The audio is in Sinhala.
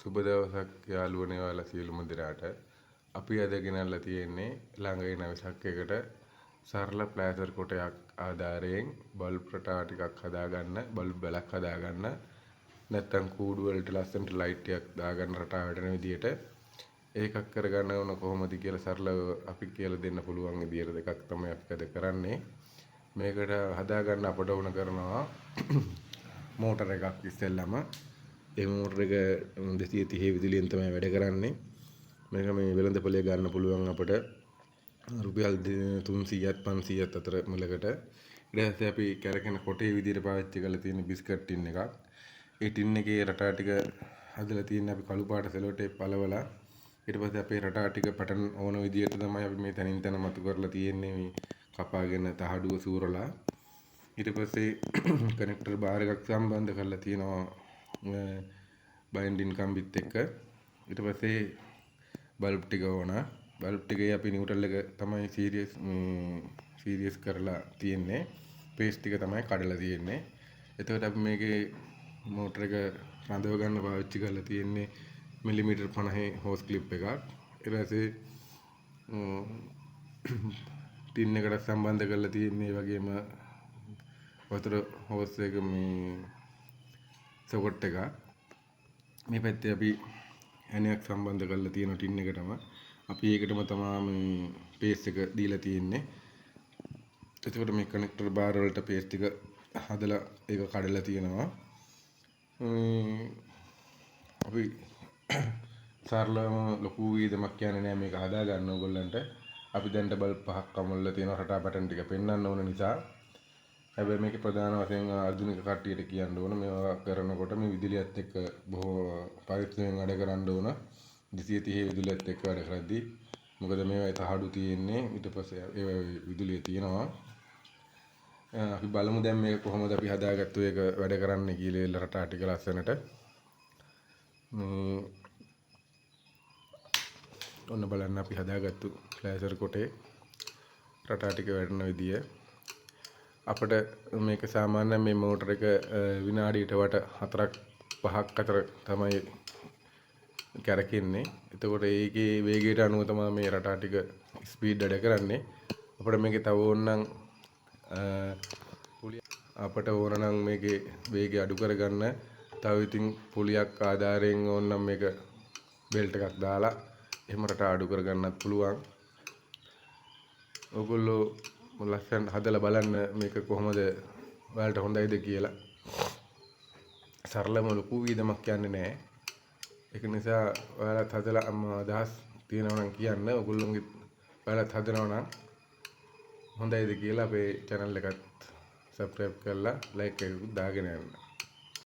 සුබ දවසක් යාළුවනේ ඔයාලා සියලුම දෙනාට. අපි අද ගෙනල්ලා තියෙන්නේ ළඟ එන වෙසක් එකට සරල ප්ලාස්ටර් කොටයක් ආධාරයෙන් බල්බ් රටා ටිකක් හදාගන්න, බල්බ් බැලක් හදාගන්න, නැත්තම් කූඩු වලට ලස්සනට ලයිට් එකක් දාගන්න රටා වැටෙන විදියට ඒකක් කරගන්න ඕන කොහොමද කියලා සරලව අපි කියලා දෙන්න පුළුවන් විදියට දෙකක් තමයි අපි අද කරන්නේ. මේකට හදාගන්න අපට ඕන කරනවා මෝටර එකක් ඉස්සෙල්ලාම. ඒ මෝටර එක 230 විදුලියෙන් තමයි වැඩ කරන්නේ. මේක මේ වෙළඳපොලේ ගන්න පුළුවන් අපට රුපියල් 300ත් 500ත් අතර මුලකට. ඊට පස්සේ අපි කැරකෙන කොටේ විදියට පාවිච්චි කරලා තියෙන බිස්කට් ටින් එකක්. ඒ ටින් එකේ රටා ටික හදලා තියෙන අපි කළු පාට සෙලෝ ටේප් පළවලා ඊට පස්සේ අපේ රටා ටික පැටර්න් ඕන විදියට තමයි අපි මේ තනින් තන මතු කරලා තියෙන්නේ මේ කපාගෙන තහඩුව සූරලා. ඊට පස්සේ කනෙක්ටර් බාර් එකක් සම්බන්ධ කරලා තියෙනවා බයින්ඩින් කම්බිත් එක්ක. ඊට පස්සේ බල්බ් ටික ඕන. බල්බ් ටිකේ අපි නිව්ට්‍රල් එක තමයි සීරියස් කරලා තියෙන්නේ. පේස් ටික තමයි කඩලා තියෙන්නේ. එතකොට අපි මේකේ මෝටර එක රඳව ගන්න පාවිච්චි කරලා තියෙන්නේ මිලිමීටර් 50 හෝස් ක්ලිප් එකක්. ඊට පස්සේ ටින් එකට සම්බන්ධ කරලා තියෙන්නේ වගේම වතුර හෝස් එක මේ සොකට් එකක්. මේ පැත්තේ අපි ඇණයක් සම්බන්ධ කරලා තියෙන ටින් එකටම අපි ඒකටම තමයි මේ පේස් එක දීලා තියෙන්නේ. එතකොට මේ කනෙක්ටර් බාර් වලට පේස් ටික හදලා ඒක කඩලා තියෙනවා. අපි සරලවම ලොකු වීදමක් කියන්නේ නැහැ මේක හදා ගන්න ඕගොල්ලන්ට. අපි දැන්ට බල්බ් පහක් අමුල්ලා තියෙනවා රටා පැටර්න් ටික පෙන්වන්න ඕන නිසා. හැබැයි මේකේ ප්‍රධාන වශයෙන් ආධුනික කට්ටියට කියන්න ඕන මේවා කරනකොට මේ විදුලියත් එක්ක බොහෝ පරිස්සමෙන් වැඩ කරන්න ඕන. 230 විදුලියත් එක්ක වැඩ කරද්දී මොකද මේවා තහඩු තියෙන්නේ ඊට පස්සේ ඒ විදුලිය තියෙනවා. අපි බලමු දැන් මේක කොහොමද අපි හදාගත්තු එක වැඩ කරන්නේ කියලා රටා ටික ලස්සනට. ඔන්න බලන්න අපි හදාගත්තු ප්ලාස්ටර් කොටේ රටා ටික වැඩන විදිය. අපිට මේක සාමාන්‍යයෙන් මේ මෝටර එක විනාඩියට වට 4ක් 5ක් අතර තමයි කැරකෙන්නේ. එතකොට ඒකේ වේගයට අනුව තමයි මේ රටා ටික ස්පීඩ් වැඩ කරන්නේ. අපිට මේකේ තව ඕනනම් අපිට ඕන නම් මේකේ වේගය අඩු කරගන්න තව ඉතින් පුලියක් ආධාරයෙන් ඕනනම් මේක බෙල්ට් එකක් දාලා එහෙම රටා අඩු කරගන්නත් පුළුවන්. ඔයගොල්ලෝ ලස්සන හදලා බලන්න මේක කොහොමද ඔයාලට හොඳයිද කියලා. සරලම ලොකු වීදමක් කියන්නේ නැහැ. ඒක නිසා ඔයාලත් හදලා අදහස් තියෙනවා නම් කියන්න. ඔයගොල්ලෝගේ ඔයාලත් හදනවා නම් හොඳයිද කියලා අපේ channel එකත් subscribe කරලා like එකකුත් දාගෙන යන්න.